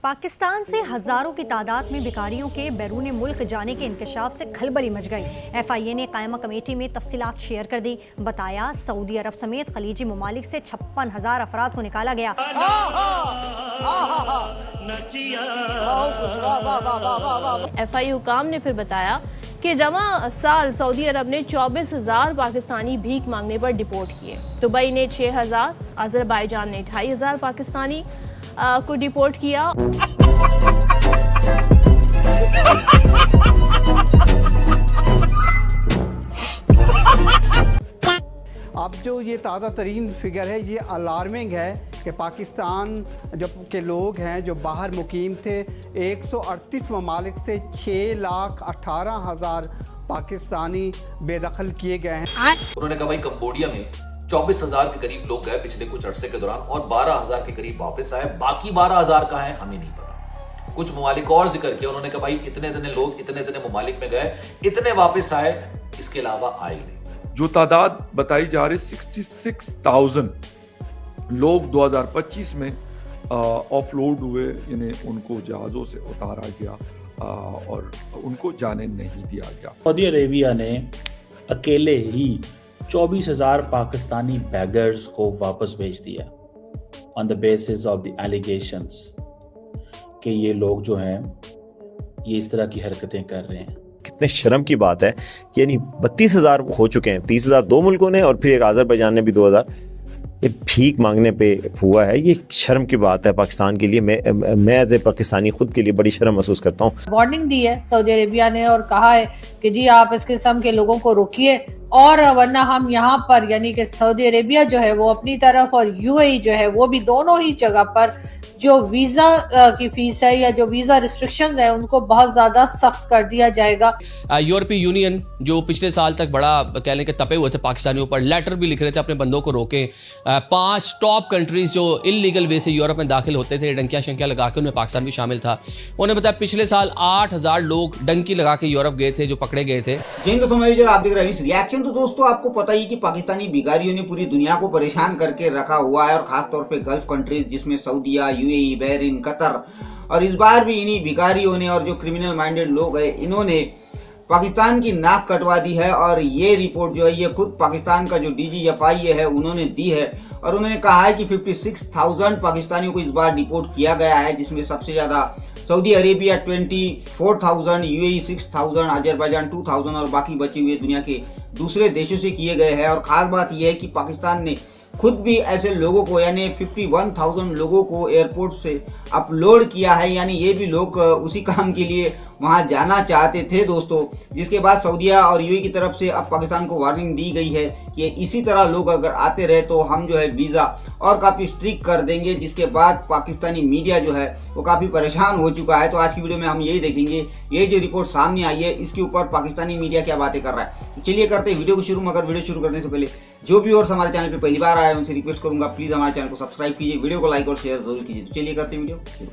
पाकिस्तान से हजारों की तादाद में भिखारियों के बैरून मुल्क जाने के इंकशाफ से खलबली मच गई। FIA ने कायमा कमेटी में तफसीलात शेयर कर दी। बताया सऊदी अरब समेत खलीजी ममालिक से 56,000 अफराद को निकाला गया। FIA हुकाम ने फिर बताया कि रवां साल सऊदी अरब ने 24,000 पाकिस्तानी भीख मांगने पर डिपोर्ट किए। दुबई ने 6,000, अजरबैजान ने 2,500 पाकिस्तानी को डिपोर्ट किया। अब जो ये ताज़ा तरीन फिगर है ये अलार्मिंग है कि पाकिस्तान जब के लोग हैं जो बाहर मुकीम थे 138 ममालिक से 6,18,000 पाकिस्तानी बेदखल किए गए हैं। उन्होंने कहा भाई कंबोडिया में 24,000 के करीब लोग गए पिछले कुछ अरसे के दौरान और 12,000 के करीब वापस आए। बाकी 12,000 कहाँ हैं हमें नहीं पता। कुछ ममालिक और जिक्र किया उन्होंने कहा भाई इतने लोग इतने ममालिक में गए, इतने वापस आए, इसके अलावा आए नहीं। जो तादाद बताई जा रही 66,000 लोग 2025 में ऑफलोड हुए, यानी उनको जहाज़ों से उतारा गया और उनको जाने नहीं दिया गया। सऊदी अरेबिया ने अकेले ही 24,000 पाकिस्तानी बैगर्स को वापस भेज दिया on the basis of the allegations कि ये लोग जो हैं ये इस तरह की हरकतें कर रहे हैं। कितने शर्म की बात है कि यानी 32,000 हो चुके हैं, 30,000 दो मुल्कों ने और फिर एक अजरबैजान ने भी 2,000 ये भीख मांगने पे हुआ है। ये शर्म की बात है पाकिस्तान के लिए। मैं एज ए पाकिस्तानी खुद के लिए बड़ी शर्म महसूस करता हूँ। वार्निंग दी है सऊदी अरेबिया ने और कहा है कि जी आप इस किस्म के लोगों को रोकिए और वरना हम यहाँ पर यानी कि सऊदी अरेबिया जो है वो अपनी तरफ और UAE जो है वो भी दोनों ही जगह पर जो वीजा की फीस है या जो वीजा रिस्ट्रिक्शंस है उनको बहुत ज्यादा सख्त कर दिया जाएगा। यूरोपीय यूनियन जो पिछले साल तक बड़ा कह लें कि तपे हुए थे पाकिस्तानियों पर, लेटर भी लिख रहे थे अपने बंदों को रोके। 5 टॉप कंट्रीज जो इलीगल वे से यूरोप में दाखिल होते थे डंकियां शंकियां लगा के, उनमें पाकिस्तान भी शामिल था। उन्होंने बताया पिछले साल 8,000 लोग डंकी लगा के यूरोप गए थे जो पकड़े गए थे। आप देख रहे हैं इस रिएक्शन। तो दोस्तों आपको पता ही कि पाकिस्तानी भिखारियों ने पूरी दुनिया को परेशान करके रखा हुआ है और खासतौर पर गल्फ कंट्रीज जिसमें सऊदीया, UAE, बहरीन, कतर, और इस बार भी इन्हीं भिखारियों ने और जो क्रिमिनल माइंडेड लोग हैं इन्होंने पाकिस्तान की नाक कटवा दी है। और ये रिपोर्ट जो है ये खुद पाकिस्तान का जो DGFI है उन्होंने दी है और उन्होंने कहा है कि 56,000 पाकिस्तानियों को इस बार डिपोर्ट किया गया है, जिसमें सबसे ज्यादा सऊदी अरेबिया 24,000, UAE 6,000, अजरबैजान 2,000 और बाकी बचे हुए दुनिया के दूसरे देशों से किए गए हैं। और खास बात यह है कि पाकिस्तान ने खुद भी ऐसे लोगों को यानी 51,000 लोगों को एयरपोर्ट से अपलोड किया है, यानी ये भी लोग उसी काम के लिए वहां जाना चाहते थे दोस्तों। जिसके बाद सऊदीया और UAE की तरफ से अब पाकिस्तान को वार्निंग दी गई है कि इसी तरह लोग अगर आते रहे तो हम जो है वीज़ा और काफ़ी स्ट्रिक्ट कर देंगे। जिसके बाद पाकिस्तानी मीडिया जो है वो काफ़ी परेशान हो चुका है। तो आज की वीडियो में हम यही देखेंगे, ये जो रिपोर्ट सामने आई है इसके ऊपर पाकिस्तानी मीडिया क्या बातें कर रहा है। तो चलिए करते हैं वीडियो को शुरू। मगर वीडियो शुरू करने से पहले जो भी और हमारे चैनल पर पहली बार आए उनसे रिक्वेस्ट करूंगा प्लीज़ हमारे चैनल को सब्सक्राइब कीजिए, वीडियो को लाइक और शेयर जरूर कीजिए। तो चलिए करते हैं वीडियो शुरू।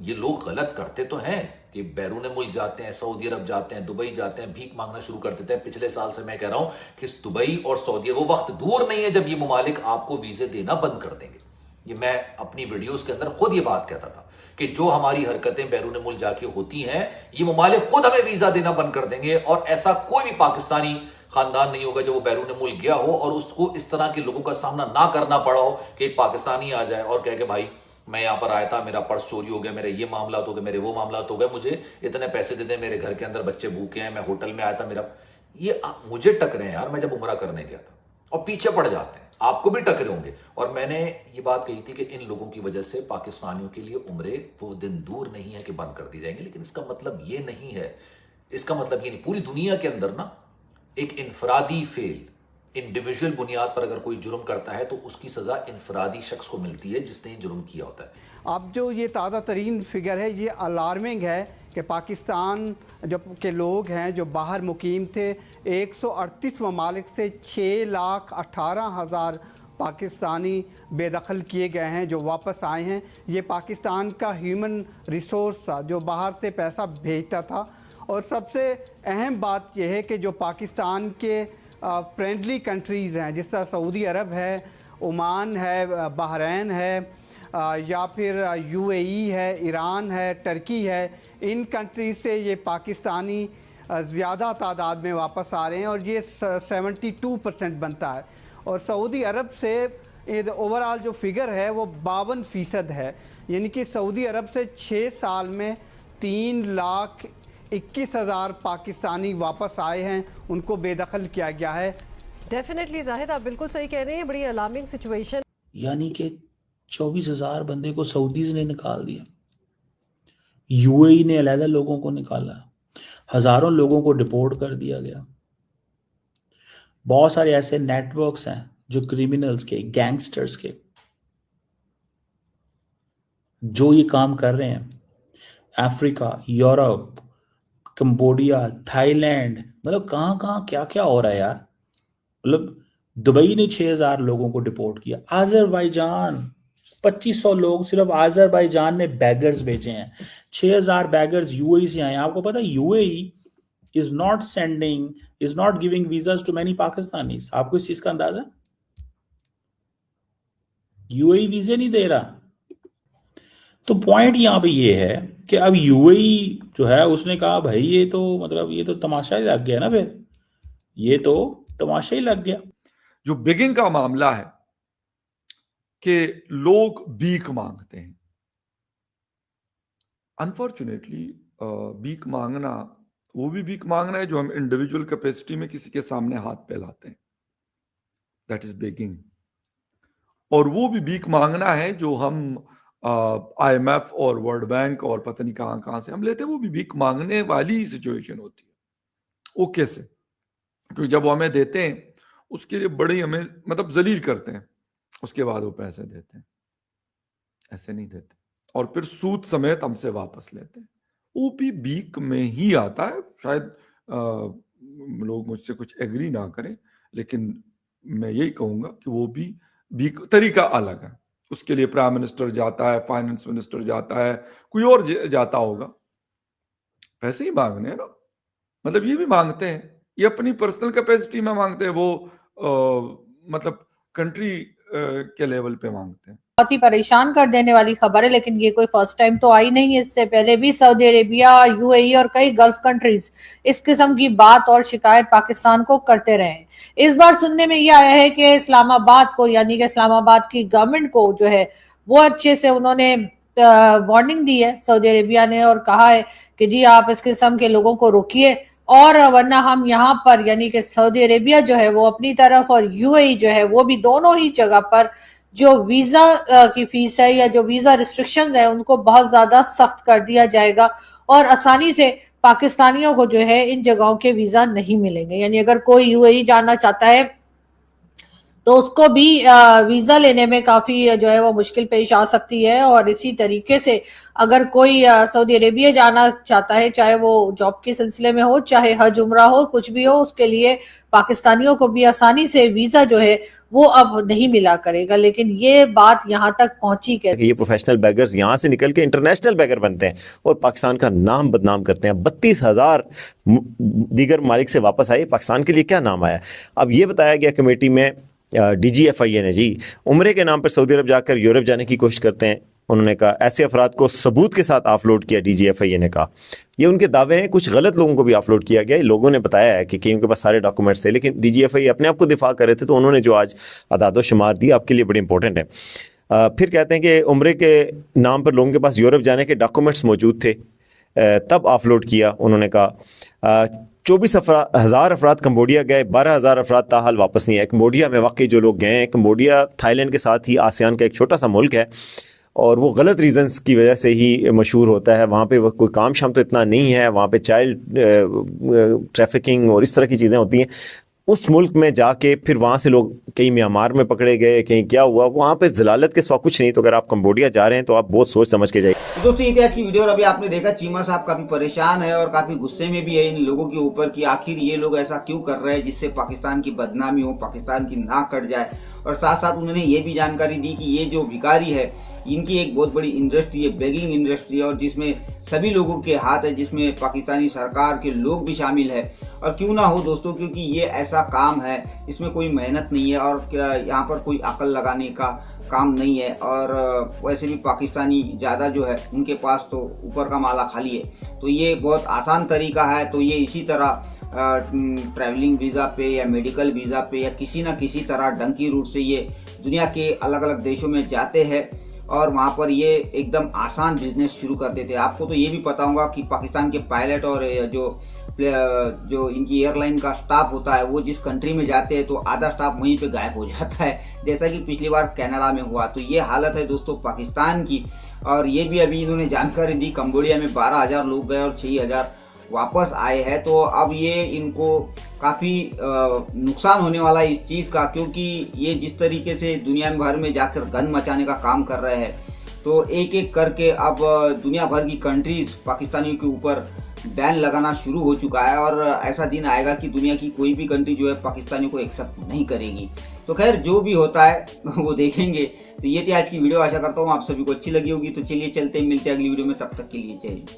ये लोग गलत करते तो हैं कि बैरून मुल्क जाते हैं, सऊदी अरब जाते हैं, दुबई जाते हैं, भीख मांगना शुरू कर देते हैं। पिछले साल से मैं कह रहा हूं कि दुबई और सऊदी वो वक्त दूर नहीं है जब ये ममालिक आपको वीजे देना बंद कर देंगे। ये मैं अपनी वीडियोस के अंदर खुद ये बात कहता था कि जो हमारी हरकतें बैरून मुल्क जाके होती हैं ये ममालिक खुद हमें वीजा देना बंद कर देंगे। और ऐसा कोई भी पाकिस्तानी खानदान नहीं होगा जो वो बैरून मुल्क गया हो और उसको इस तरह के लोगों का सामना ना करना पड़ा हो कि एक पाकिस्तानी आ जाए और कहे कि भाई मैं यहाँ पर आया था, मेरा पर्स चोरी हो गया, मेरे ये मामला हो गए, मेरे वो मामला हो गए, मुझे इतने पैसे दे दें, मेरे घर के अंदर बच्चे भूखे हैं, मैं होटल में आया था, मेरा ये मुझे टकरे हैं यार। मैं जब उमरा करने गया था और पीछे पड़ जाते हैं, आपको भी टकरे होंगे। और मैंने ये बात कही थी कि इन लोगों की वजह से पाकिस्तानियों के लिए उम्रे वो दिन दूर नहीं है कि बंद कर दी जाएंगे। लेकिन इसका मतलब ये नहीं है, इसका मतलब ये नहीं, पूरी दुनिया के अंदर ना एक इनफरादी फेल इंडिविजुअल बुनियाद पर अगर कोई जुर्म करता है तो उसकी सजा इनफरादी शख्स को मिलती है जिसने ये जुर्म किया होता है। अब जो ये ताज़ा तरीन फिगर है ये अलार्मिंग है कि पाकिस्तान जब के लोग हैं जो बाहर मुकीम थे 138 ममालिक से 6,18,000 पाकिस्तानी बेदखल किए गए हैं जो वापस आए हैं। ये पाकिस्तान का ह्यूमन रिसोर्स था जो बाहर से पैसा भेजता था। और सबसे अहम बात यह है कि जो पाकिस्तान के फ्रेंडली कंट्रीज़ हैं जिस तरह सऊदी अरब है, ओमान है, बहरीन है, या फिर UAE है, ईरान है, टर्की है, इन कंट्रीज से ये पाकिस्तानी ज़्यादा तादाद में वापस आ रहे हैं और ये 72% बनता है। और सऊदी अरब से ओवरऑल जो फिगर है वो 52% है, यानी कि सऊदी अरब से 6 साल में 3,21,000 पाकिस्तानी वापस आए हैं, उनको बेदखल किया गया है। डेफिनेटली जाहिद, आप बिल्कुल सही कह रहे हैं, बड़ी अलार्मिंग सिचुएशन। यानी कि 24,000 बंदे को सऊदीज ने निकाल दिया, UAE ने अलहदा लोगों को निकाला, हजारों लोगों को डिपोर्ट कर दिया गया। बहुत सारे ऐसे नेटवर्क्स हैं जो क्रिमिनल्स के, गैंगस्टर्स के, जो ये काम कर रहे हैं। अफ्रीका, यूरोप, कंबोडिया, थाईलैंड, मतलब कहाँ कहाँ क्या क्या हो रहा है यार। मतलब दुबई ने 6,000 लोगों को डिपोर्ट किया। आज़रबाईजान 2500 लोग सिर्फ आज़रबाईजान ने बैगर्स भेजे हैं। 6,000 बैगर्स UAE से आए हैं। आपको पता है UAE is not giving visas to many Pakistanis। आपको इस चीज का अंदाजा है? UAE वीजे नहीं दे रहा। तो पॉइंट यहां पे ये है कि अब UAE जो है उसने कहा भाई ये तो तमाशा ही लग गया ना, फिर ये तो तमाशा ही लग गया। जो बिगिंग का मामला है कि लोग भीख मांगते हैं, अनफॉर्चुनेटली भीख मांगना वो भी भीख मांगना है जो हम इंडिविजुअल कैपेसिटी में किसी के सामने हाथ फैलाते हैं, दैट इज बेगिंग। और वो भी भीख मांगना है जो हम IMF और वर्ल्ड बैंक और पता नहीं कहां कहां से हम लेते हैं, वो भी भीख मांगने वाली ही सिचुएशन होती है। वो कैसे? क्योंकि जब वो हमें देते हैं उसके लिए बड़ी हमें मतलब जलील करते हैं, उसके बाद वो पैसे देते हैं, ऐसे नहीं देते, और फिर सूद समेत हमसे वापस लेते हैं। वो भी भीख में ही आता है। शायद लोग मुझसे कुछ एग्री ना करें, लेकिन मैं यही कहूंगा कि वो भी भीख तरीका अलग है। उसके लिए प्राइम मिनिस्टर जाता है, फाइनेंस मिनिस्टर जाता है, कोई और जाता होगा, पैसे ही मांगने हैं ना। मतलब ये भी मांगते हैं, ये अपनी पर्सनल कैपेसिटी में मांगते हैं, वो मतलब कंट्री के लेवल पे मांगते हैं। बहुत ही परेशान कर देने वाली खबर है, लेकिन ये कोई फर्स्ट टाइम तो आई नहीं है। इससे पहले भी सऊदी अरेबिया, UAE और कई गल्फ कंट्रीज इस किस्म की बात और शिकायत पाकिस्तान को करते रहे हैं। इस बार सुनने में ये आया है कि इस्लामाबाद को, यानी कि इस्लामाबाद की गवर्नमेंट को जो है वो अच्छे से उन्होंने वार्निंग दी है सऊदी अरेबिया ने, और कहा है कि जी आप इस किस्म के लोगों को रोकिए, और वरना हम यहाँ पर, यानी कि सऊदी अरेबिया जो है वो अपनी तरफ और UAE जो है वो भी दोनों ही जगह पर जो वीजा की फीस है या जो वीजा रिस्ट्रिक्शंस है उनको बहुत ज्यादा सख्त कर दिया जाएगा, और आसानी से पाकिस्तानियों को जो है इन जगहों के वीजा नहीं मिलेंगे। यानी अगर कोई UAE जाना चाहता है तो उसको भी वीजा लेने में काफी जो है वो मुश्किल पेश आ सकती है। और इसी तरीके से अगर कोई सऊदी अरेबिया जाना चाहता है, चाहे वो जॉब के सिलसिले में हो, चाहे हज उम्रा हो, कुछ भी हो, उसके लिए पाकिस्तानियों को भी आसानी से वीजा जो है वो अब नहीं मिला करेगा। लेकिन ये बात यहाँ तक पहुंची कि ये प्रोफेशनल बैगर्स यहाँ से निकल के इंटरनेशनल बैगर बनते हैं और पाकिस्तान का नाम बदनाम करते हैं। 32,000 दीगर ममालिक से वापस आए, पाकिस्तान के लिए क्या नाम आया? अब ये बताया गया कमेटी में DGFIA ने जी उम्रे के नाम पर सऊदी अरब जाकर यूरोप जाने की कोशिश करते हैं। उन्होंने कहा ऐसे अफराद को सबूत के साथ ऑफलोड किया। DGFIA ने कहा ये उनके दावे हैं, कुछ गलत लोगों को भी ऑफलोड किया गया। लोगों ने बताया है कि उनके पास सारे डॉक्यूमेंट्स थे, लेकिन DGFIA अपने आप को दिफा कर रहे थे, तो उन्होंने जो आज आदाद शुमार दी आपके लिए बड़ी इंपॉर्टेंट है। फिर कहते हैं कि उम्रे के नाम पर लोगों के पास यूरोप जाने के डॉक्यूमेंट्स मौजूद थे, तब ऑफलोड किया। उन्होंने कहा 24,000 अफराद कंबोडिया गए, 12,000 अफराद ताहाल वापस नहीं आए। कंबोडिया में वाकई जो लोग गए हैं, कंबोडिया थाईलैंड के साथ ही आसियान का एक छोटा सा मुल्क है और वो गलत रीजंस की वजह से ही मशहूर होता है। वहाँ पे कोई काम शाम तो इतना नहीं है, वहाँ पे चाइल्ड ट्रैफिकिंग और इस तरह की चीज़ें होती हैं। उस मुल्क में जाके फिर वहाँ से लोग कहीं म्यांमार में पकड़े गए, कहीं क्या हुआ, वहाँ पे जलालत के सिवा कुछ नहीं। तो अगर आप कंबोडिया जा रहे हैं तो आप बहुत सोच समझ के जाइए। दोस्तों ये आज की वीडियो, और अभी आपने देखा चीमा साहब काफी परेशान है और काफी गुस्से में भी है इन लोगों के ऊपर कि आखिर ये लोग ऐसा क्यों कर रहे हैं जिससे पाकिस्तान की बदनामी हो, पाकिस्तान की नाक कट जाए। और साथ साथ उन्होंने ये भी जानकारी दी कि ये जो भिखारी है इनकी एक बहुत बड़ी इंडस्ट्री है, बेगिंग इंडस्ट्री है, और जिसमें सभी लोगों के हाथ है, जिसमें पाकिस्तानी सरकार के लोग भी शामिल है। और क्यों ना हो दोस्तों, क्योंकि ये ऐसा काम है, इसमें कोई मेहनत नहीं है और यहाँ पर कोई अकल लगाने का काम नहीं है। और वैसे भी पाकिस्तानी ज़्यादा जो है उनके पास तो ऊपर का माला खाली है। तो ये बहुत आसान तरीका है। तो ये इसी तरह ट्रैवलिंग वीज़ा पे या मेडिकल वीज़ा पे या किसी ना किसी तरह डंकी रूट से ये दुनिया के अलग अलग देशों में जाते हैं और वहाँ पर ये एकदम आसान बिजनेस शुरू कर देते हैं। आपको तो ये भी पता होगा कि पाकिस्तान के पायलट और जो इनकी एयरलाइन का स्टाफ होता है वो जिस कंट्री में जाते हैं तो आधा स्टाफ वहीं पे गायब हो जाता है, जैसा कि पिछली बार कनाडा में हुआ। तो ये हालत है दोस्तों पाकिस्तान की। और ये भी अभी इन्होंने जानकारी दी, कंबोडिया में 12,000 लोग गए और 6,000 वापस आए हैं। तो अब ये इनको काफ़ी नुकसान होने वाला है इस चीज़ का, क्योंकि ये जिस तरीके से दुनिया भर में जाकर गन मचाने का काम कर रहे हैं तो एक एक करके अब दुनिया भर की कंट्रीज़ पाकिस्तानियों के ऊपर बैन लगाना शुरू हो चुका है। और ऐसा दिन आएगा कि दुनिया की कोई भी कंट्री जो है पाकिस्तानियों को एक्सेप्ट नहीं करेगी। तो खैर जो भी होता है वो देखेंगे। तो ये थी आज की वीडियो, आशा करता हूँ आप सभी को अच्छी लगी होगी। तो चलिए चलते हैं, मिलते हैं अगली वीडियो में, तब तक के लिए जय हिंद।